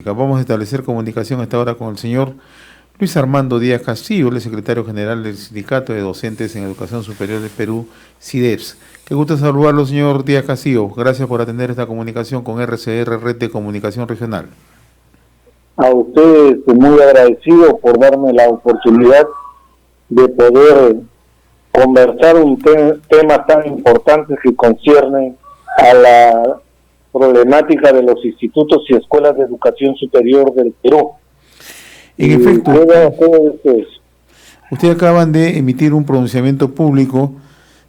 Vamos a establecer comunicación a esta hora con el señor Luis Armando Díaz Castillo, el secretario general del Sindicato de Docentes en Educación Superior del Perú, SIDEPS. Qué gusto saludarlo, señor Díaz Castillo. Gracias por atender esta comunicación con RCR, Red de Comunicación Regional. A ustedes muy agradecido por darme la oportunidad de poder conversar un tema tan importante que concierne a la problemática de los institutos y escuelas de educación superior del Perú. En efecto, ustedes acaban de emitir un pronunciamiento público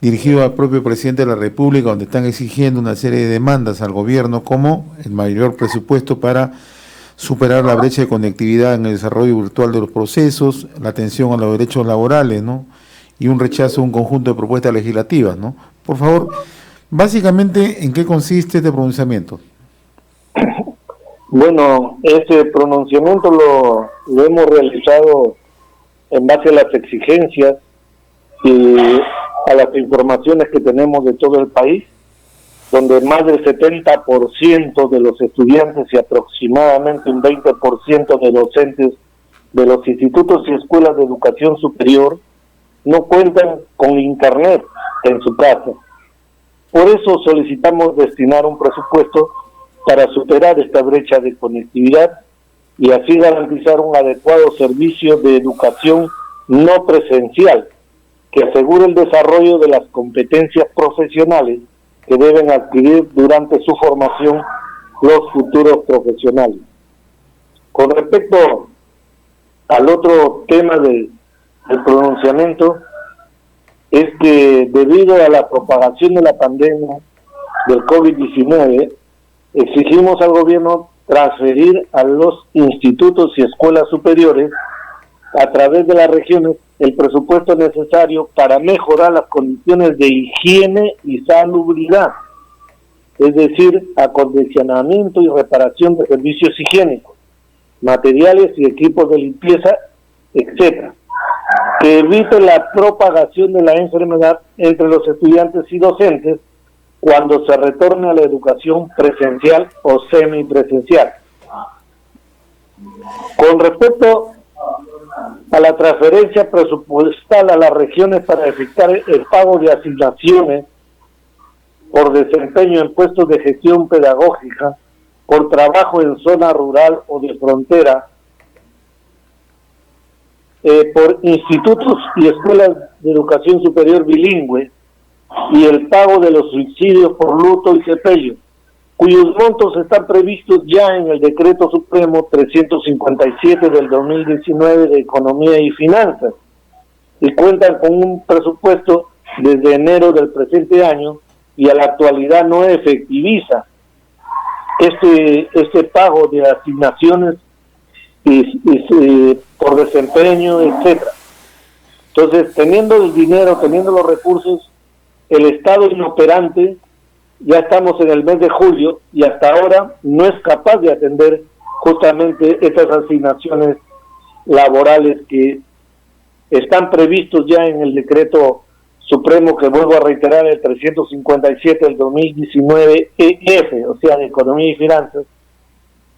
dirigido al propio presidente de la República, donde están exigiendo una serie de demandas al gobierno, como el mayor presupuesto para superar la brecha de conectividad en el desarrollo virtual de los procesos, la atención a los derechos laborales, ¿no? Y un rechazo a un conjunto de propuestas legislativas, ¿no? Por favor, básicamente, ¿en qué consiste este pronunciamiento? Bueno, ese pronunciamiento lo hemos realizado en base a las exigencias y a las informaciones que tenemos de todo el país, donde más del 70% de los estudiantes y aproximadamente un 20% de docentes de los institutos y escuelas de educación superior no cuentan con internet en su casa. Por eso solicitamos destinar un presupuesto para superar esta brecha de conectividad y así garantizar un adecuado servicio de educación no presencial que asegure el desarrollo de las competencias profesionales que deben adquirir durante su formación los futuros profesionales. Con respecto al otro tema del pronunciamiento, es que debido a la propagación de la pandemia del COVID-19, exigimos al gobierno transferir a los institutos y escuelas superiores a través de las regiones el presupuesto necesario para mejorar las condiciones de higiene y salubridad, es decir, acondicionamiento y reparación de servicios higiénicos, materiales y equipos de limpieza, etcétera, que evite la propagación de la enfermedad entre los estudiantes y docentes cuando se retorne a la educación presencial o semipresencial. Con respecto a la transferencia presupuestal a las regiones para efectuar el pago de asignaciones por desempeño en puestos de gestión pedagógica, por trabajo en zona rural o de frontera, por institutos y escuelas de educación superior bilingüe, y el pago de los subsidios por luto y sepelio, cuyos montos están previstos ya en el Decreto Supremo 357 del 2019 de Economía y Finanzas, y cuentan con un presupuesto desde enero del presente año y a la actualidad no efectiviza este pago de asignaciones y por desempeño, etcétera. Entonces, teniendo el dinero, teniendo los recursos, el Estado inoperante, ya estamos en el mes de julio y hasta ahora no es capaz de atender justamente estas asignaciones laborales que están previstos ya en el Decreto Supremo, que vuelvo a reiterar, el 357 del 2019 EF, o sea, de Economía y Finanzas,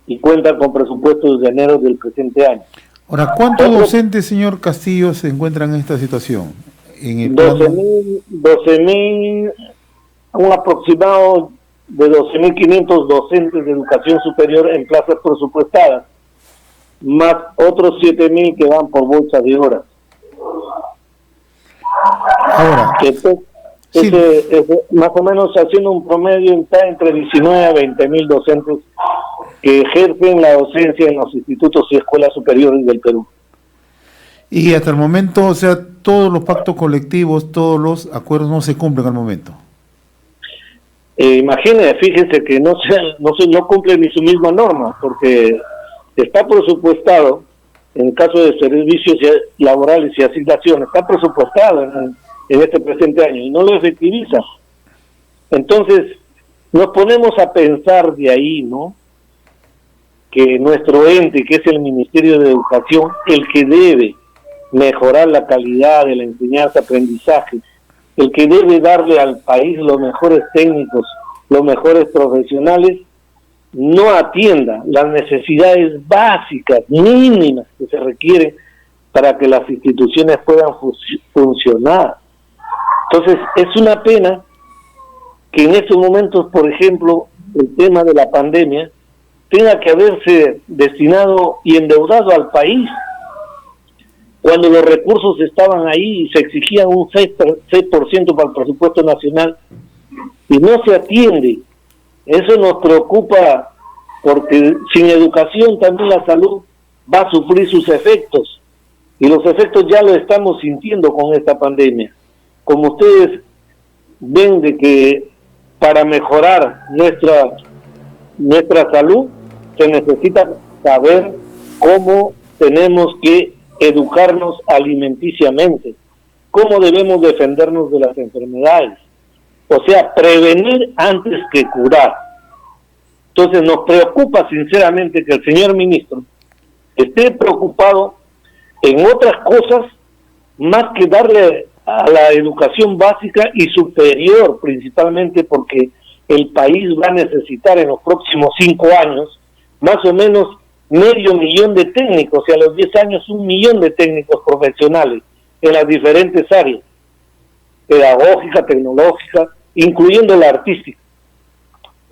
y cuentan con presupuestos de enero del presente año. Ahora, ¿cuántos docentes, señor Castillo, se encuentran en esta situación? 12.000, un aproximado de 12.500 docentes de educación superior en plazas presupuestadas, más otros 7.000 que van por bolsa de horas. Ahora, sí. Más o menos haciendo un promedio está entre 19 a 20.000 docentes que ejercen la docencia en los institutos y escuelas superiores del Perú. Y hasta el momento, o sea, todos los pactos colectivos, todos los acuerdos no se cumplen al momento. Imagínense, fíjense que no cumple ni su misma norma, porque está presupuestado, en el caso de servicios laborales y asignaciones, está presupuestado en este presente año y no lo efectiviza. Entonces, nos ponemos a pensar de ahí, ¿no?, que nuestro ente, que es el Ministerio de Educación, el que debe mejorar la calidad de la enseñanza-aprendizaje, el que debe darle al país los mejores técnicos, los mejores profesionales, no atienda las necesidades básicas, mínimas que se requieren para que las instituciones puedan funcionar. Entonces, es una pena que en estos momentos, por ejemplo, el tema de la pandemia tenga que haberse destinado y endeudado al país, cuando los recursos estaban ahí y se exigía un 6% para el presupuesto nacional, y no se atiende. Eso nos preocupa, porque sin educación también la salud va a sufrir sus efectos, y los efectos ya lo estamos sintiendo con esta pandemia. Como ustedes ven, de que para mejorar nuestra salud se necesita saber cómo tenemos que educarnos alimenticiamente, cómo debemos defendernos de las enfermedades, o sea, prevenir antes que curar. Entonces nos preocupa sinceramente que el señor ministro esté preocupado en otras cosas más que darle a la educación básica y superior, principalmente porque el país va a necesitar en los próximos 5 años más o menos 500.000 de técnicos, y a los 10 años 1.000.000 de técnicos profesionales en las diferentes áreas, pedagógica, tecnológica, incluyendo la artística.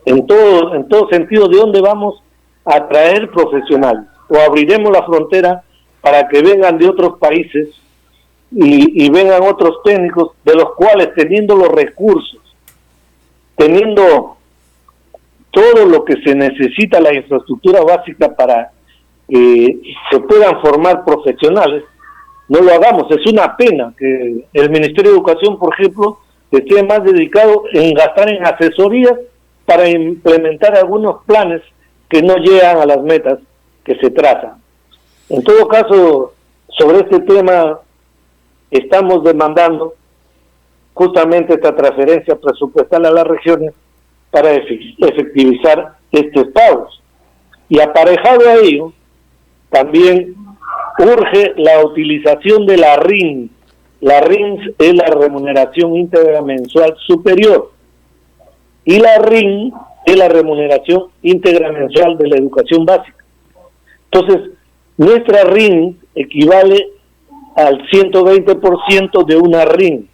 En todo sentido, ¿de dónde vamos a traer profesionales? O abriremos la frontera para que vengan de otros países y vengan otros técnicos, de los cuales, teniendo los recursos, teniendo todo lo que se necesita, la infraestructura básica para que se puedan formar profesionales, no lo hagamos. Es una pena que el Ministerio de Educación, por ejemplo, esté más dedicado en gastar en asesorías para implementar algunos planes que no llegan a las metas que se trazan. En todo caso, sobre este tema estamos demandando justamente esta transferencia presupuestal a las regiones para efectivizar estos pagos. Y aparejado a ello, también urge la utilización de la RIN. La RIN es la remuneración íntegra mensual superior, y la RIN es la remuneración íntegra mensual de la educación básica. Entonces, nuestra RIN equivale al 120% de una RIN.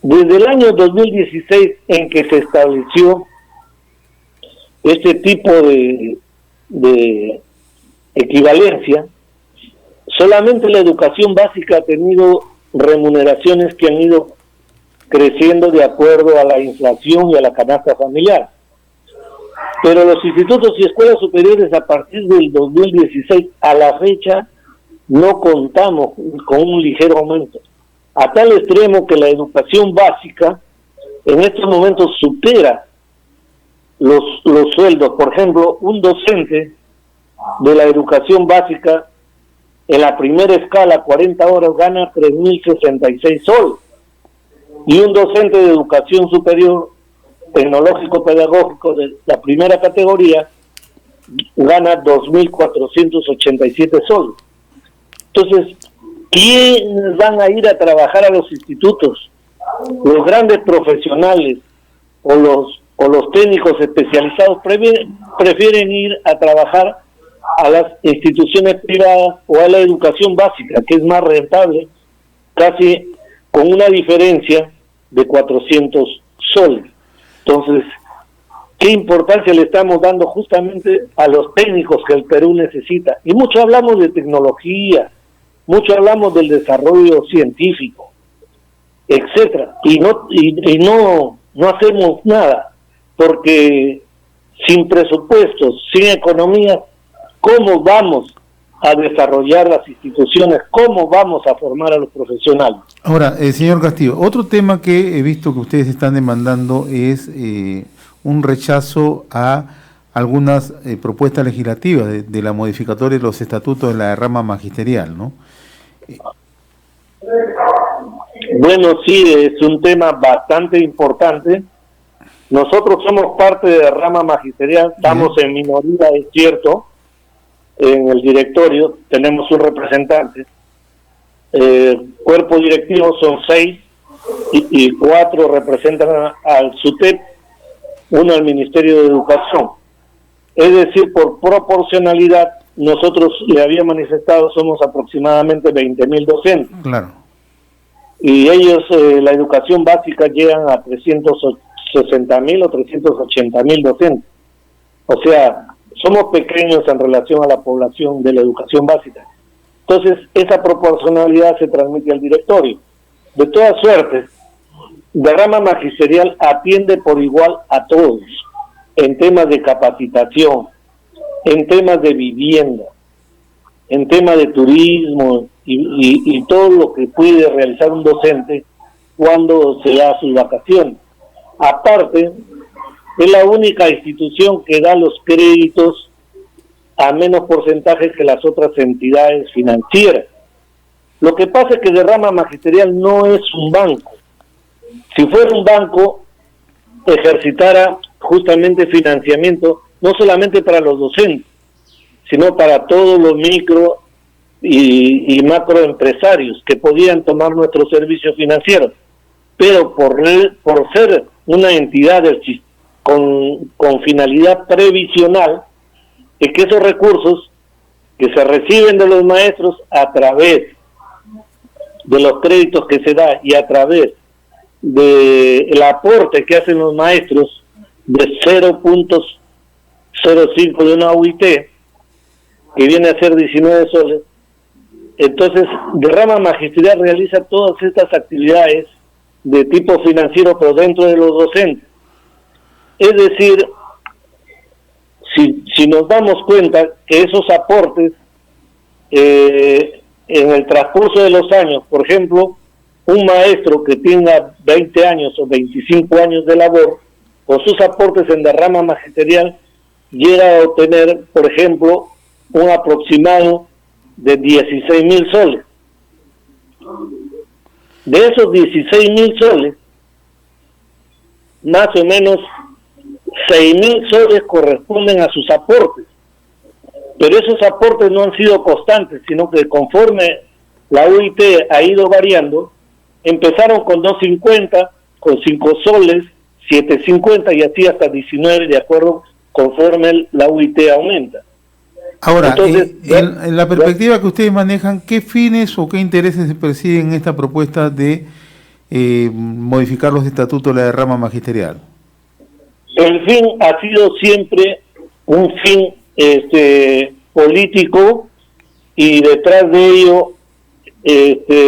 Desde el año 2016, en que se estableció este tipo de equivalencia, solamente la educación básica ha tenido remuneraciones que han ido creciendo de acuerdo a la inflación y a la canasta familiar. Pero los institutos y escuelas superiores, a partir del 2016 a la fecha, no contamos con un ligero aumento, a tal extremo que la educación básica en estos momentos supera los sueldos. Por ejemplo, un docente de la educación básica en la primera escala, 40 horas, gana 3.066 soles, y un docente de educación superior tecnológico-pedagógico de la primera categoría gana 2.487 soles. Entonces, ¿quiénes van a ir a trabajar a los institutos? Los grandes profesionales o los técnicos especializados prefieren ir a trabajar a las instituciones privadas o a la educación básica, que es más rentable, casi con una diferencia de 400 soles. Entonces, ¿qué importancia le estamos dando justamente a los técnicos que el Perú necesita? Y mucho hablamos de tecnología, mucho hablamos del desarrollo científico, etcétera, y no hacemos nada, porque sin presupuestos, sin economía, ¿cómo vamos a desarrollar las instituciones? ¿Cómo vamos a formar a los profesionales? Ahora, señor Castillo, otro tema que he visto que ustedes están demandando es un rechazo a algunas propuestas legislativas de la modificatoria de los estatutos de la rama magisterial, ¿no? Bueno, sí, es un tema bastante importante. Nosotros somos parte de la rama magisterial, estamos en minoría, es cierto, en el directorio tenemos un representante. Cuerpo directivo son 6 y 4 representan al SUTEP, uno al Ministerio de Educación. Es decir, por proporcionalidad, nosotros le había manifestado, somos aproximadamente 20.000 docentes. Claro. Y ellos, la educación básica, llegan a 360.000 o 380.000 docentes. O sea, somos pequeños en relación a la población de la educación básica. Entonces, esa proporcionalidad se transmite al directorio. De todas suertes, la rama magisterial atiende por igual a todos, en temas de capacitación, en temas de vivienda, en temas de turismo y todo lo que puede realizar un docente cuando se da sus vacaciones. Aparte, es la única institución que da los créditos a menos porcentaje que las otras entidades financieras. Lo que pasa es que de rama magisterial no es un banco. Si fuera un banco, ejercitara justamente financiamiento, no solamente para los docentes, sino para todos los micro y macroempresarios que podían tomar nuestros servicios financieros. Pero por ser una entidad con finalidad previsional, es que esos recursos que se reciben de los maestros a través de los créditos que se da y a través del aporte que hacen los maestros de 0.05 de una UIT, que viene a ser 19 soles, entonces de rama magisterial realiza todas estas actividades de tipo financiero, pero dentro de los docentes. Es decir, si nos damos cuenta que esos aportes en el transcurso de los años, por ejemplo, un maestro que tenga 20 años o 25 años de labor, con sus aportes en la rama magisterial, llega a obtener, por ejemplo, un aproximado de 16.000 soles. De esos 16.000 soles, más o menos 6.000 soles corresponden a sus aportes, pero esos aportes no han sido constantes, sino que conforme la UIT ha ido variando, empezaron con 2.50, con 5 soles, 7.50 y así hasta 19, de acuerdo conforme la UIT aumenta. Ahora, entonces, en la perspectiva que ustedes manejan, ¿qué fines o qué intereses se persiguen en esta propuesta de modificar los estatutos de la rama magisterial? El fin ha sido siempre un fin político, y detrás de ello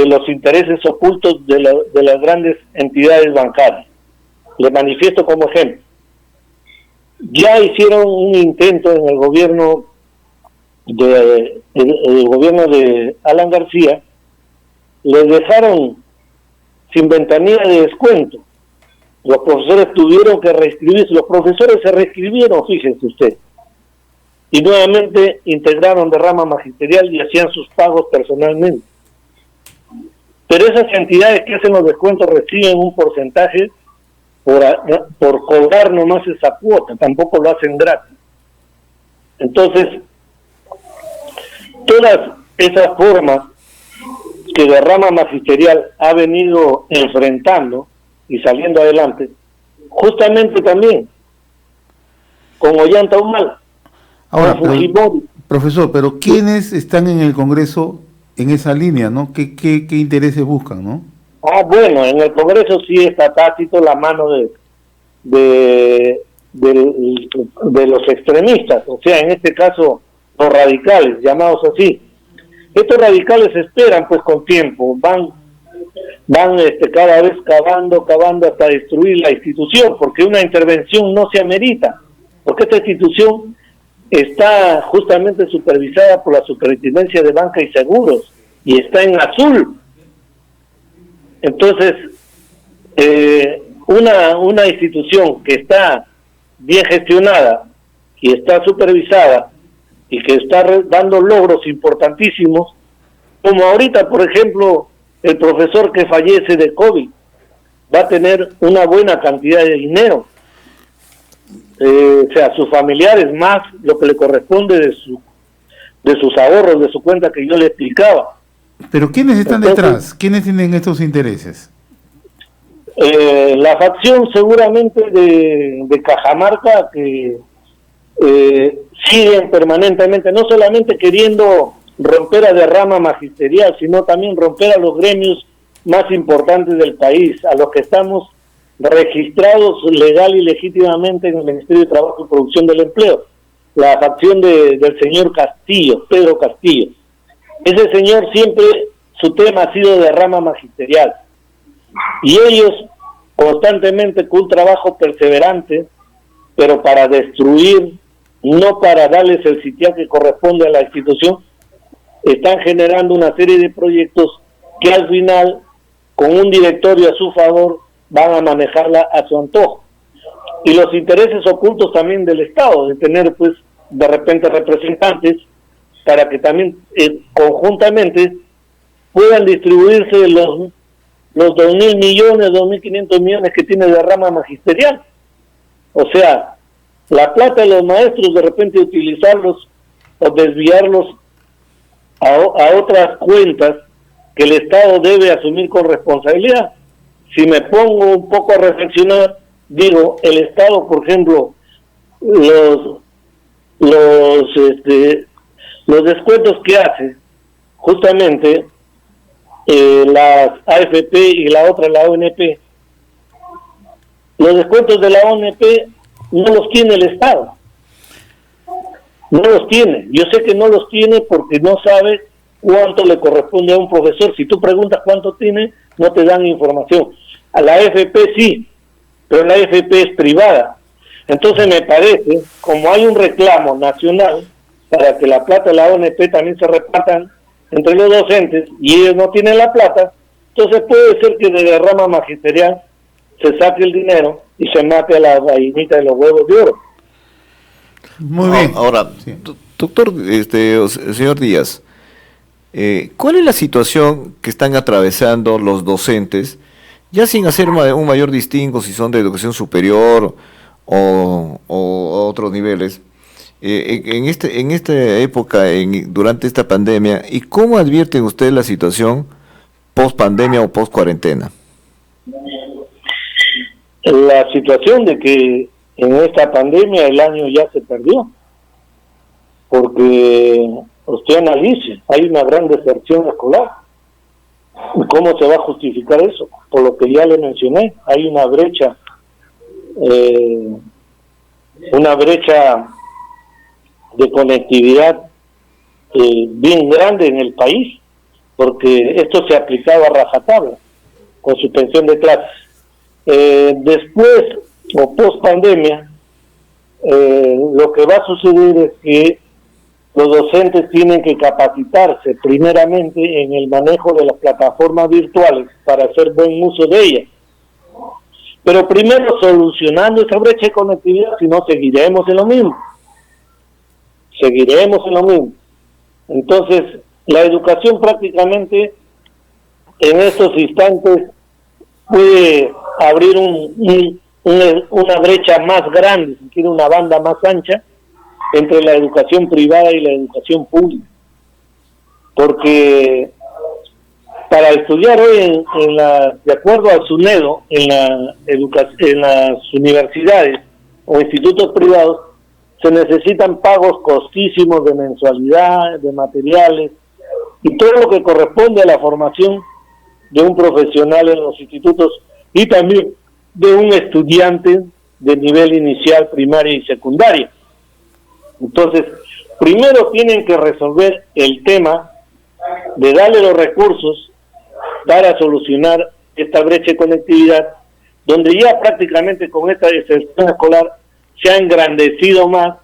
los intereses ocultos de las grandes entidades bancarias. Les manifiesto como ejemplo. Ya hicieron un intento en el gobierno de Alan García, les dejaron sin ventanilla de descuento. Los profesores tuvieron que reescribirse, los profesores se reescribieron, fíjense usted, y nuevamente integraron de rama magisterial y hacían sus pagos personalmente. Pero esas entidades que hacen los descuentos reciben un porcentaje por cobrar nomás esa cuota, tampoco lo hacen gratis. Entonces, todas esas formas que la rama magisterial ha venido enfrentando y saliendo adelante, justamente también con Ollanta Humala. Ahora, profesor, pero ¿quiénes están en el Congreso en esa línea, no? ¿Qué intereses buscan, no? Bueno, en el Congreso sí está tácito la mano de los extremistas, o sea, en este caso los radicales, llamados así. Estos radicales esperan pues con tiempo, van cada vez cavando hasta destruir la institución, porque una intervención no se amerita, porque esta institución está justamente supervisada por la Superintendencia de Banca y Seguros y está en azul. Entonces, una institución que está bien gestionada y está supervisada y que está dando logros importantísimos, como ahorita, por ejemplo, el profesor que fallece de COVID va a tener una buena cantidad de dinero, o sea, sus familiares más lo que le corresponde de sus ahorros, de su cuenta que yo le explicaba. Pero ¿quiénes están detrás? ¿Quiénes tienen estos intereses? La facción seguramente de Cajamarca, que siguen permanentemente, no solamente queriendo romper a la rama magisterial, sino también romper a los gremios más importantes del país, a los que estamos registrados legal y legítimamente en el Ministerio de Trabajo y Producción del Empleo, la facción del señor Castillo, Pedro Castillo. Ese señor siempre, su tema ha sido de rama magisterial, y ellos constantemente, con un trabajo perseverante, pero para destruir, no para darles el sitial que corresponde a la institución, están generando una serie de proyectos que al final, con un directorio a su favor, van a manejarla a su antojo. Y los intereses ocultos también del Estado, de tener pues de repente representantes para que también conjuntamente puedan distribuirse los 2.000 millones, 2.500 millones que tiene de rama magisterial. O sea, la plata de los maestros de repente utilizarlos o desviarlos a otras cuentas que el Estado debe asumir con responsabilidad. Si me pongo un poco a reflexionar, digo, el Estado, por ejemplo, los descuentos que hace, justamente las AFP y la otra, la ONP, los descuentos de la ONP no los tiene el Estado. No los tiene. Yo sé que no los tiene porque no sabe cuánto le corresponde a un profesor. Si tú preguntas cuánto tiene, no te dan información. A la AFP sí, pero la AFP es privada. Entonces me parece, como hay un reclamo nacional para que la plata de la ONP también se repartan entre los docentes y ellos no tienen la plata, entonces puede ser que de la rama magisterial se saque el dinero y se mate a la gallinita de los huevos de oro. Muy bien. Ahora, sí. Doctor, señor Díaz, ¿cuál es la situación que están atravesando los docentes, ya sin hacer un mayor distingo si son de educación superior o otros niveles, en esta época, durante esta pandemia, y cómo advierten ustedes la situación post pandemia o post cuarentena? La situación de que en esta pandemia el año ya se perdió, porque usted analice, hay una gran deserción escolar. ¿Cómo se va a justificar eso? Por lo que ya le mencioné, hay una brecha de conectividad bien grande en el país, porque esto se aplicaba a rajatabla con suspensión de clases. Después o post pandemia, lo que va a suceder es que los docentes tienen que capacitarse primeramente en el manejo de las plataformas virtuales para hacer buen uso de ellas. Pero primero solucionando esa brecha de conectividad, si no seguiremos en lo mismo. Entonces, la educación prácticamente en estos instantes puede abrir una brecha más grande, si quiere una banda más ancha, entre la educación privada y la educación pública. Porque para estudiar hoy de acuerdo al SUNEDO, en las universidades o institutos privados, se necesitan pagos costísimos de mensualidad, de materiales, y todo lo que corresponde a la formación de un profesional en los institutos y también de un estudiante de nivel inicial, primaria y secundaria. Entonces, primero tienen que resolver el tema de darle los recursos para solucionar esta brecha de conectividad, donde ya prácticamente con esta deserción escolar se ha engrandecido más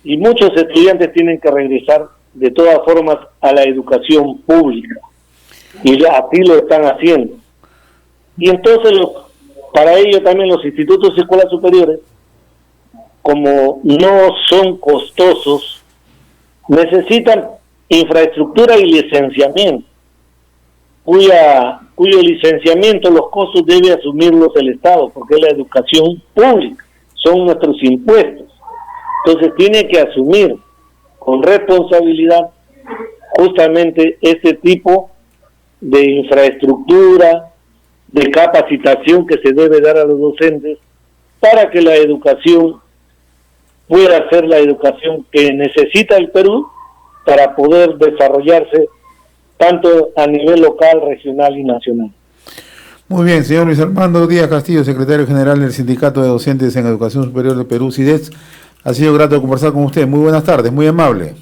y muchos estudiantes tienen que regresar de todas formas a la educación pública, y así lo están haciendo. Y entonces para ello también los institutos y escuelas superiores, como no son costosos, necesitan infraestructura y licenciamiento, cuyo licenciamiento, los costos debe asumirlos el Estado, porque es la educación pública, son nuestros impuestos. Entonces tiene que asumir con responsabilidad justamente este tipo de infraestructura, de capacitación que se debe dar a los docentes para que la educación pueda ser la educación que necesita el Perú para poder desarrollarse tanto a nivel local, regional y nacional. Muy bien, señor Luis Armando Díaz Castillo, secretario general del Sindicato de Docentes en Educación Superior de Perú, SIDES. Ha sido grato conversar con usted. Muy buenas tardes, muy amable.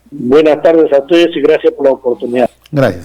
Buenas tardes a todos y gracias por la oportunidad. Gracias.